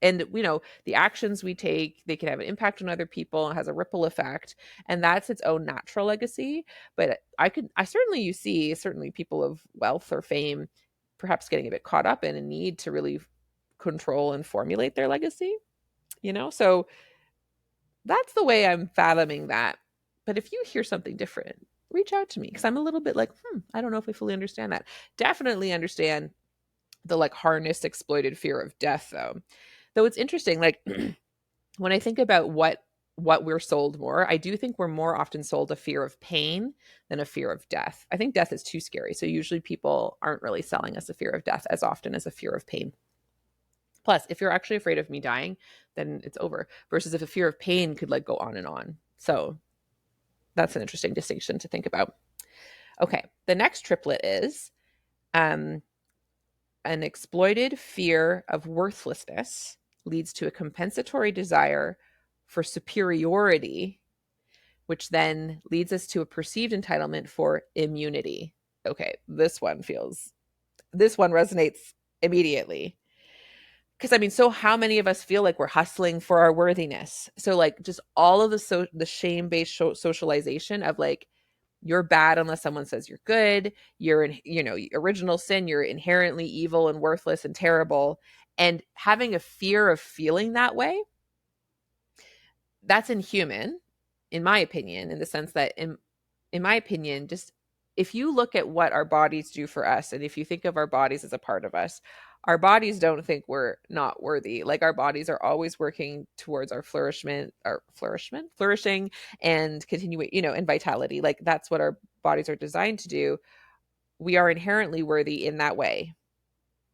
and the actions we take, they can have an impact on other people. It has a ripple effect, and that's its own natural legacy. But I certainly, you see certainly people of wealth or fame perhaps getting a bit caught up in a need to really control and formulate their legacy, so that's the way I'm fathoming that. But if you hear something different, reach out to me, because I'm a little bit like, I don't know if I fully understand that. Definitely understand the like harnessed, exploited fear of death, though it's interesting, like when I think about what we're sold more, I do think we're more often sold a fear of pain than a fear of death. I think death is too scary, so usually people aren't really selling us a fear of death as often as a fear of pain. Plus, if you're actually afraid of me dying, then it's over. Versus if a fear of pain could like go on and on. So that's an interesting distinction to think about. Okay, the next triplet is an exploited fear of worthlessness leads to a compensatory desire for superiority, which then leads us to a perceived entitlement for immunity. Okay, this one resonates immediately. Because I mean, so how many of us feel like we're hustling for our worthiness? So like just all of the shame-based socialization of like, you're bad unless someone says you're good. You're in, original sin. You're inherently evil and worthless and terrible. And having a fear of feeling that way, that's inhuman, in my opinion, in the sense that, in my opinion, just if you look at what our bodies do for us, and if you think of our bodies as a part of us, our bodies don't think we're not worthy. Like our bodies are always working towards flourishing and continuing, and vitality. Like that's what our bodies are designed to do. We are inherently worthy in that way.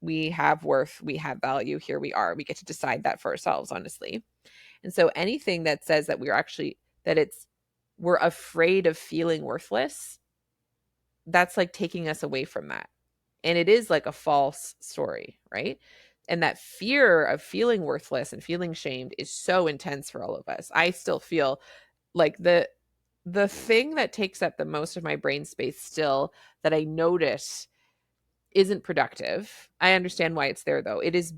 We have worth, we have value. Here we are. We get to decide that for ourselves, honestly. And so anything that says that we're afraid of feeling worthless, that's like taking us away from that. And it is like a false story, right? And that fear of feeling worthless and feeling shamed is so intense for all of us. I still feel like the thing that takes up the most of my brain space still, that I notice isn't productive. I understand why it's there though. It is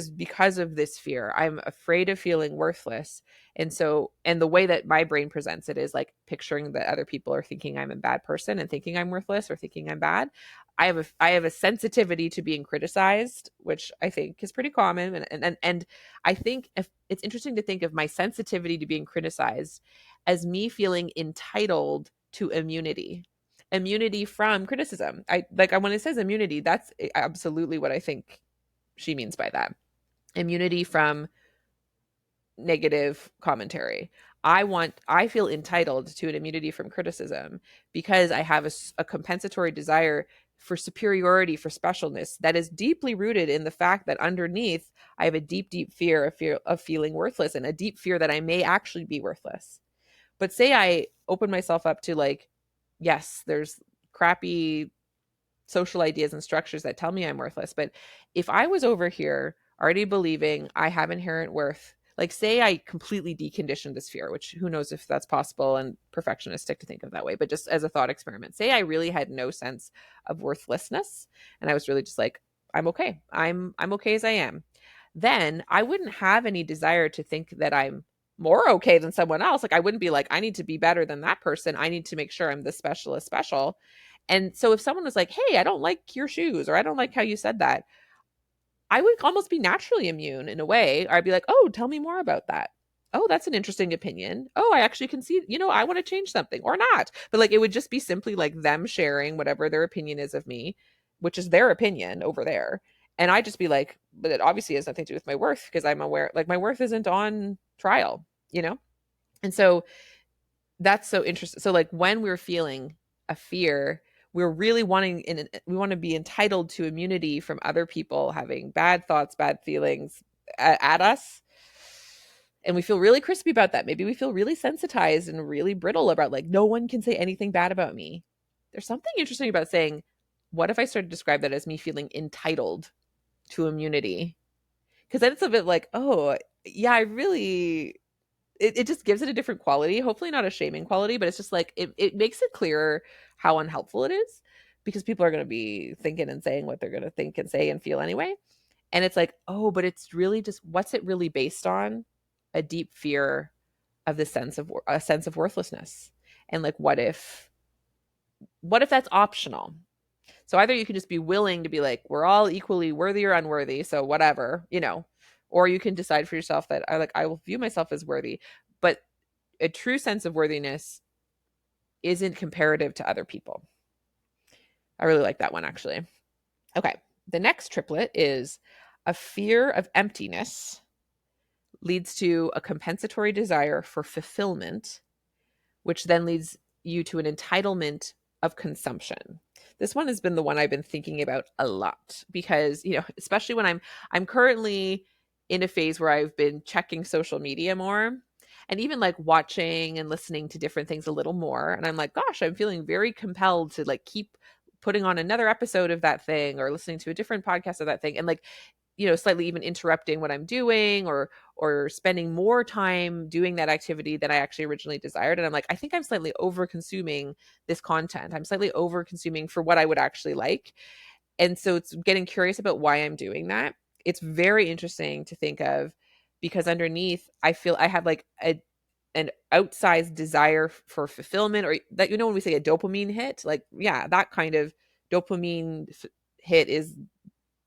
because of this fear. I'm afraid of feeling worthless. And the way that my brain presents it is like picturing that other people are thinking I'm a bad person and thinking I'm worthless or thinking I'm bad. I have a sensitivity to being criticized, which I think is pretty common. And I think if it's interesting to think of my sensitivity to being criticized as me feeling entitled to immunity from criticism. I like when it says immunity, that's absolutely what I think she means by that. Immunity from negative commentary. I feel entitled to an immunity from criticism because I have a compensatory desire for superiority, for specialness that is deeply rooted in the fact that underneath I have a deep fear of feeling worthless, and a deep fear that I may actually be worthless. But say I open myself up to like, yes, there's crappy social ideas and structures that tell me I'm worthless. But if I was over here already believing I have inherent worth, like say I completely deconditioned this fear, which who knows if that's possible and perfectionistic to think of that way, but just as a thought experiment, say I really had no sense of worthlessness and I was really just like, I'm okay. I'm okay as I am. Then I wouldn't have any desire to think that I'm more okay than someone else. Like I wouldn't be like, I need to be better than that person. I need to make sure I'm the specialist special. And so if someone was like, hey, I don't like your shoes, or I don't like how you said that, I would almost be naturally immune in a way. Or I'd be like, oh, tell me more about that. Oh, that's an interesting opinion. Oh, I actually can see, I want to change something or not. But like it would just be simply like them sharing whatever their opinion is of me, which is their opinion over there. And I just be like, but it obviously has nothing to do with my worth because I'm aware, like my worth isn't on trial, you know? And so that's so interesting. So like when we're feeling a fear, we're really we want to be entitled to immunity from other people having bad thoughts, bad feelings at us. And we feel really crispy about that. Maybe we feel really sensitized and really brittle about like, no one can say anything bad about me. There's something interesting about saying, what if I started to describe that as me feeling entitled to immunity? Because then it's a bit like, oh, yeah, I really it just gives it a different quality, hopefully not a shaming quality, but it's just like it makes it clearer how unhelpful it is because people are going to be thinking and saying what they're going to think and say and feel anyway. And it's like, oh, but it's really just what's it really based on? A deep fear of the sense of worthlessness. And like what if that's optional? So either you can just be willing to be like, we're all equally worthy or unworthy, so whatever, or you can decide for yourself that I will view myself as worthy. But a true sense of worthiness isn't comparative to other people. I really like that one, actually. Okay. The next triplet is a fear of emptiness leads to a compensatory desire for fulfillment, which then leads you to an entitlement of consumption. This one has been the one I've been thinking about a lot because, especially when I'm currently in a phase where I've been checking social media more and even like watching and listening to different things a little more. And I'm like, gosh, I'm feeling very compelled to like keep putting on another episode of that thing or listening to a different podcast of that thing. And like, slightly even interrupting what I'm doing or spending more time doing that activity than I actually originally desired. And I'm like, I think I'm slightly over consuming this content. I'm slightly over consuming for what I would actually like. And so it's getting curious about why I'm doing that. It's very interesting to think of because underneath I feel I have like an outsized desire for fulfillment, or that, when we say a dopamine hit, like, yeah, that kind of dopamine hit is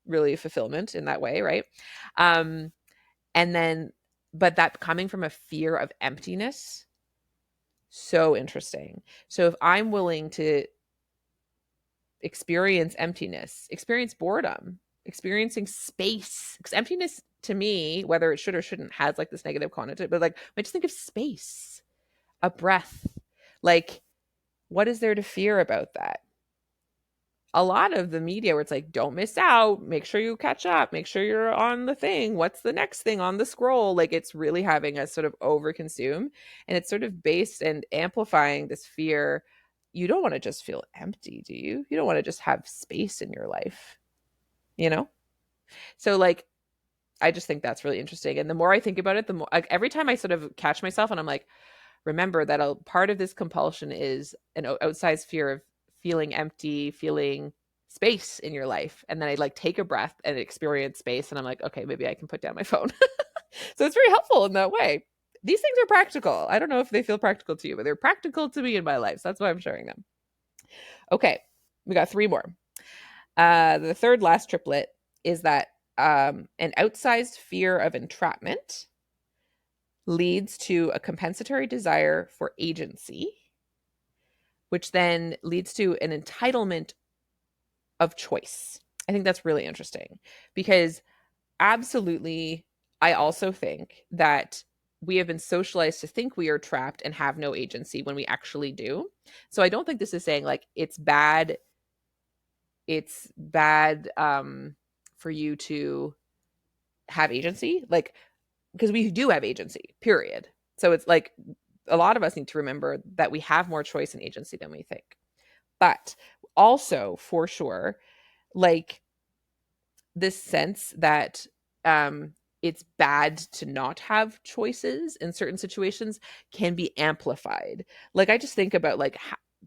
really fulfillment in that way, right? um and then but that coming from a fear of emptiness, so interesting. So if I'm willing to experience emptiness, experience boredom, experiencing space. Because emptiness to me, whether it should or shouldn't, has like this negative connotation, but like I just think of space, a breath. Like, what is there to fear about that? A lot of the media where it's like, don't miss out, make sure you catch up, make sure you're on the thing, what's the next thing on the scroll, like it's really having us sort of overconsume, and it's sort of based and amplifying this fear. You don't want to just feel empty, do you? You don't want to just have space in your life, you know? So like, I just think that's really interesting, and the more I think about it, the more, like, every time I sort of catch myself and I'm like, remember that a part of this compulsion is an outsized fear of feeling empty, feeling space in your life. And then I like take a breath and experience space. And I'm like, okay, maybe I can put down my phone. So it's very helpful in that way. These things are practical. I don't know if they feel practical to you, but they're practical to me in my life. So that's why I'm sharing them. Okay, we got 3 more. The third last triplet is that an outsized fear of entrapment leads to a compensatory desire for agency, which then leads to an entitlement of choice. I think that's really interesting because absolutely, I also think that we have been socialized to think we are trapped and have no agency when we actually do. So I don't think this is saying like it's bad for you to have agency, like, because we do have agency, period. So it's like a lot of us need to remember that we have more choice and agency than we think. But also, for sure, like this sense that it's bad to not have choices in certain situations can be amplified. Like I just think about like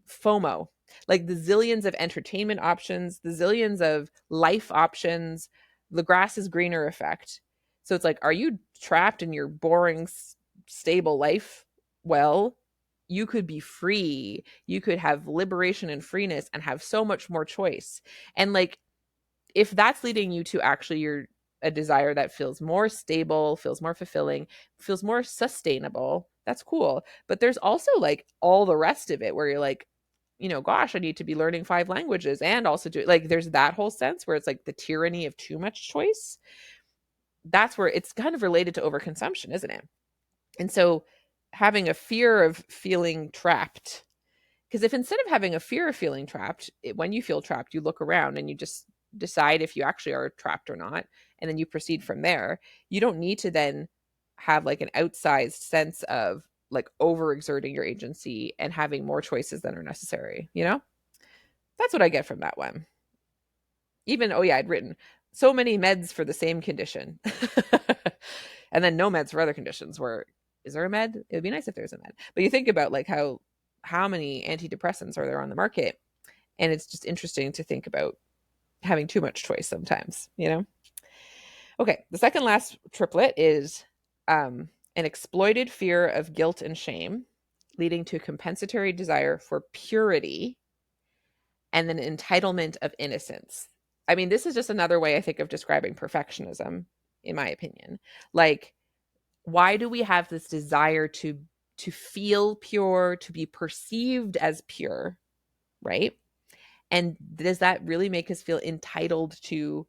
FOMO, like the zillions of entertainment options, the zillions of life options, the grass is greener effect. So it's like, are you trapped in your boring, stable life? Well, you could be free. You could have liberation and freeness and have so much more choice. And like, if that's leading you to actually a desire that feels more stable, feels more fulfilling, feels more sustainable, that's cool. But there's also like all the rest of it where you're like, gosh, I need to be learning 5 languages and also do like, there's that whole sense where it's like the tyranny of too much choice. That's where it's kind of related to overconsumption, isn't it? And so having a fear of feeling trapped, because if instead of having a fear of feeling trapped, when you feel trapped, you look around and you just decide if you actually are trapped or not, and then you proceed from there. You don't need to then have like an outsized sense of like overexerting your agency and having more choices than are necessary, That's what I get from that one. Even, oh yeah, I'd written so many meds for the same condition. And then no meds for other conditions. Where is there a med? It would be nice if there's a med. But you think about like how many antidepressants are there on the market, and it's just interesting to think about having too much choice sometimes, Okay, the second last triplet is an exploited fear of guilt and shame, leading to a compensatory desire for purity and an entitlement of innocence. I mean, this is just another way I think of describing perfectionism, in my opinion. Like, why do we have this desire to feel pure, to be perceived as pure, right? And does that really make us feel entitled to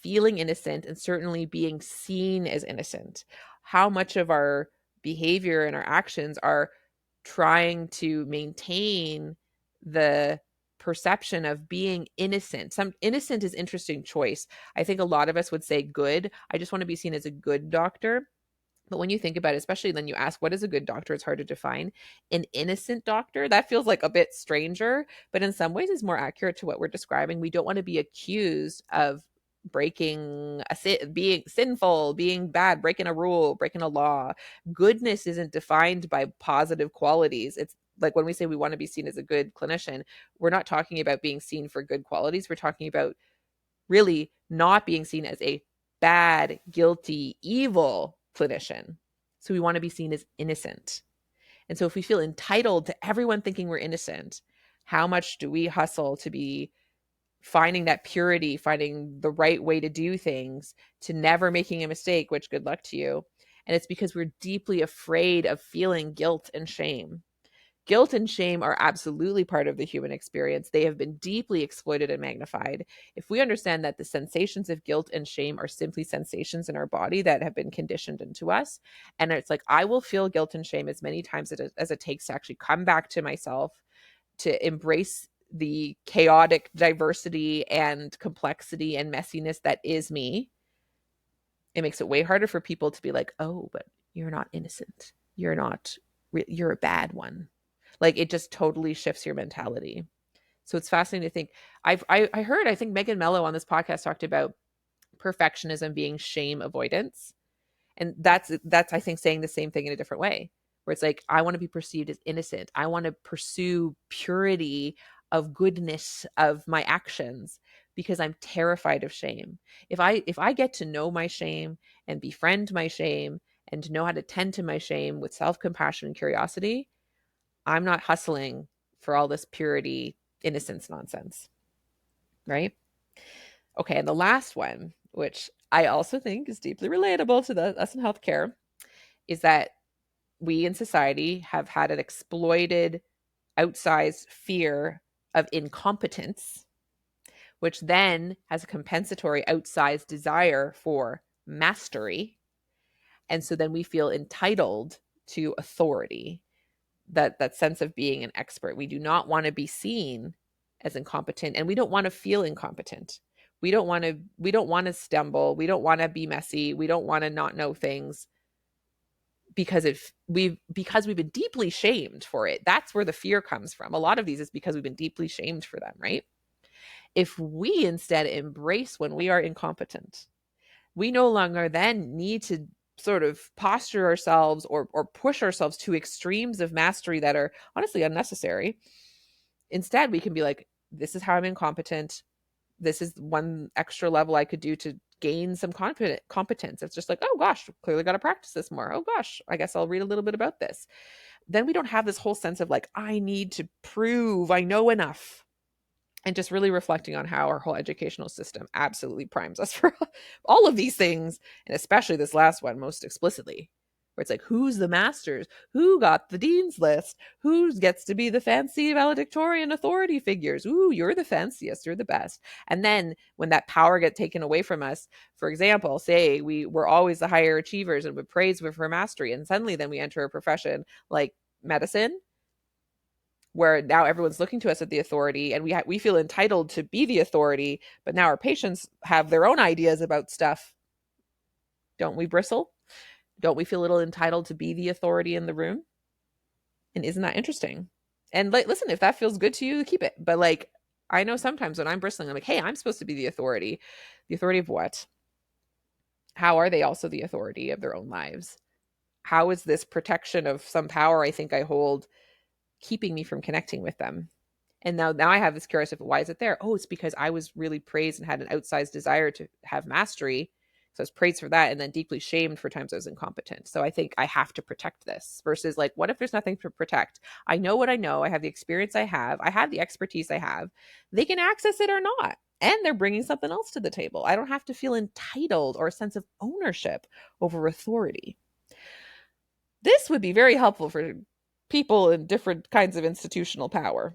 feeling innocent and certainly being seen as innocent? How much of our behavior and our actions are trying to maintain the perception of being innocent? Some innocent is interesting choice. I think a lot of us would say good. I just want to be seen as a good doctor. But when you think about it, especially then you ask, what is a good doctor? It's hard to define. An innocent doctor, that feels like a bit stranger, but in some ways is more accurate to what we're describing. We don't want to be accused of being sinful, being bad, breaking a rule, breaking a law. Goodness isn't defined by positive qualities. It's like when we say we want to be seen as a good clinician, we're not talking about being seen for good qualities. We're talking about really not being seen as a bad, guilty, evil clinician. So we want to be seen as innocent. And so if we feel entitled to everyone thinking we're innocent, how much do we hustle to be finding that purity, finding the right way to do things, to never making a mistake, which good luck to you. And it's because we're deeply afraid of feeling guilt and shame. Guilt and shame are absolutely part of the human experience. They have been deeply exploited and magnified. If we understand that the sensations of guilt and shame are simply sensations in our body that have been conditioned into us, and it's like, I will feel guilt and shame as many times as it takes to actually come back to myself, to embrace the chaotic diversity and complexity and messiness that is me. It makes it way harder for people to be like, oh, but you're not innocent. You're a bad one. Like, it just totally shifts your mentality. So it's fascinating to think. I heard, I think Megan Mello on this podcast talked about perfectionism being shame avoidance. And that's I think saying the same thing in a different way, where it's like, I want to be perceived as innocent. I want to pursue purity of goodness of my actions because I'm terrified of shame. If I get to know my shame and befriend my shame and to know how to tend to my shame with self-compassion and curiosity, I'm not hustling for all this purity, innocence nonsense, right? Okay, and the last one, which I also think is deeply relatable to us in healthcare, is that we in society have had an exploited, outsized fear of incompetence, which then has a compensatory, outsized desire for mastery. And so then we feel entitled to authority, that sense of being an expert. We do not want to be seen as incompetent, and we don't want to feel incompetent. We don't want to stumble. We don't want to be messy. We don't want to not know things because we've been deeply shamed for it. That's where the fear comes from. A lot of these is because we've been deeply shamed for them, right? If we instead embrace when we are incompetent, we no longer then need to sort of posture ourselves or push ourselves to extremes of mastery that are honestly unnecessary. Instead, we can be like, this is how I'm incompetent. This is one extra level I could do to gain some competence. It's just like, oh gosh, clearly got to practice this more. Oh gosh, I guess I'll read a little bit about this. Then we don't have this whole sense of like, I need to prove I know enough. And just really reflecting on how our whole educational system absolutely primes us for all of these things, and especially this last one most explicitly, where it's like, who's the masters? Who got the dean's list? Who gets to be the fancy valedictorian authority figures? Ooh, you're the fanciest, you're the best. And then when that power gets taken away from us, for example, say we were always the higher achievers and would praise for mastery, and suddenly then we enter a profession like medicine, where now everyone's looking to us as the authority, and we feel entitled to be the authority, but now our patients have their own ideas about stuff. Don't we bristle? Don't we feel a little entitled to be the authority in the room? And isn't that interesting? And like, listen, if that feels good to you, keep it. But like, I know sometimes when I'm bristling, I'm like, hey, I'm supposed to be the authority. The authority of what? How are they also the authority of their own lives? How is this protection of some power I think I hold keeping me from connecting with them? And now I have this curiosity, why is it there? Oh, it's because I was really praised and had an outsized desire to have mastery. So I was praised for that and then deeply shamed for times I was incompetent. So I think I have to protect this versus like, what if there's nothing to protect? I know what I know. I have the experience I have the expertise I have. They can access it or not. And they're bringing something else to the table. I don't have to feel entitled or a sense of ownership over authority. This would be very helpful for people in different kinds of institutional power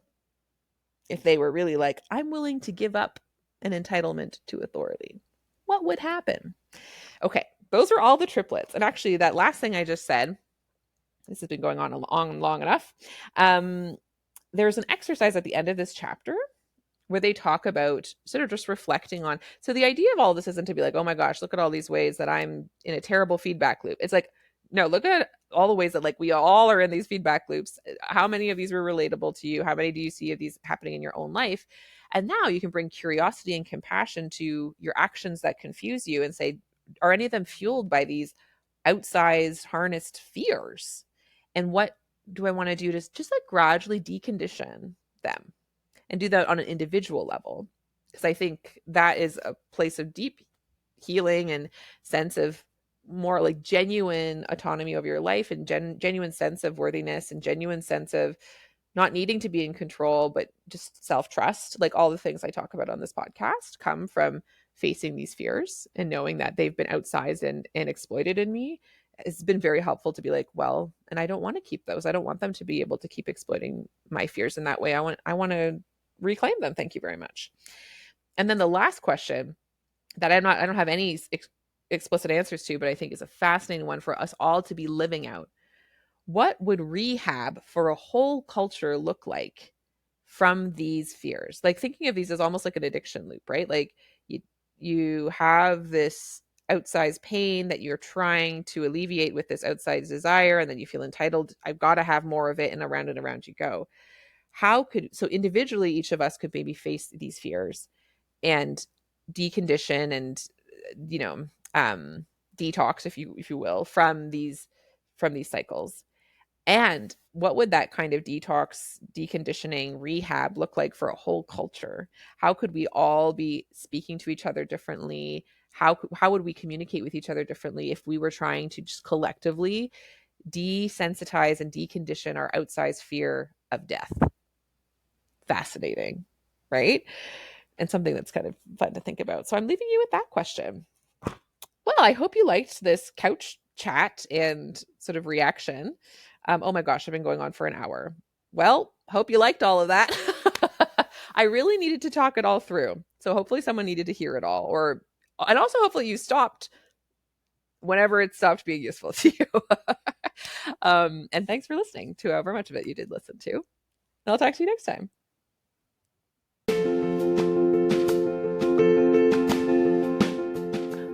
if they were really like, I'm willing to give up an entitlement to authority. What would happen? Okay, those are all the triplets. And actually, that last thing I just said, this has been going on long enough. There's an exercise at the end of this chapter where they talk about sort of just reflecting on. So the idea of all this isn't to be like, oh my gosh, look at all these ways that I'm in a terrible feedback loop. It's like, no, look at all the ways that like we all are in these feedback loops. How many of these were relatable to you? How many do you see of these happening in your own life? And now you can bring curiosity and compassion to your actions that confuse you and say, are any of them fueled by these outsized harnessed fears? And what do I want to do to just like gradually decondition them? And do that on an individual level, because I think that is a place of deep healing and sense of more like genuine autonomy over your life and genuine sense of worthiness and genuine sense of not needing to be in control, but just self-trust. Like all the things I talk about on this podcast come from facing these fears and knowing that they've been outsized and exploited in me, it's been very helpful to be like, well, and I don't want to keep those. I don't want them to be able to keep exploiting my fears in that way. I want to reclaim them. Thank you very much. And then the last question that I don't have any explicit answers to, but I think is a fascinating one for us all to be living out. What would rehab for a whole culture look like from these fears? Like thinking of these as almost like an addiction loop, right? Like you have this outsized pain that you're trying to alleviate with this outsized desire, and then you feel entitled. I've got to have more of it, and around you go. So individually, each of us could maybe face these fears and decondition and, you know, detox, if you will, from these cycles. And what would that kind of detox, deconditioning, rehab look like for a whole culture? How could we all be speaking to each other differently? How would we communicate with each other differently if we were trying to just collectively desensitize and decondition our outsized fear of death? Fascinating, right? And something that's kind of fun to think about. So I'm leaving you with that question. Well, I hope you liked this couch chat and sort of reaction. Oh my gosh, I've been going on for an hour. Well, hope you liked all of that. I really needed to talk it all through. So hopefully someone needed to hear it all, and also hopefully you stopped whenever it stopped being useful to you. And thanks for listening to however much of it you did listen to. And I'll talk to you next time.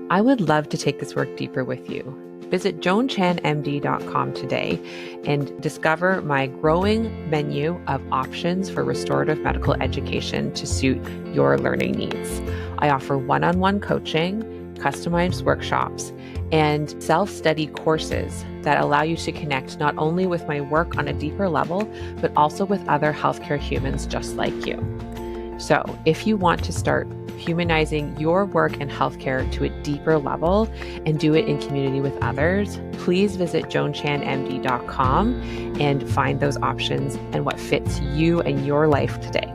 I would love to take this work deeper with you. Visit joanchanmd.com today and discover my growing menu of options for restorative medical education to suit your learning needs. I offer one-on-one coaching, customized workshops, and self-study courses that allow you to connect not only with my work on a deeper level, but also with other healthcare humans just like you. So if you want to start humanizing your work in healthcare to a deeper level and do it in community with others, please visit joanchanmd.com and find those options and what fits you and your life today.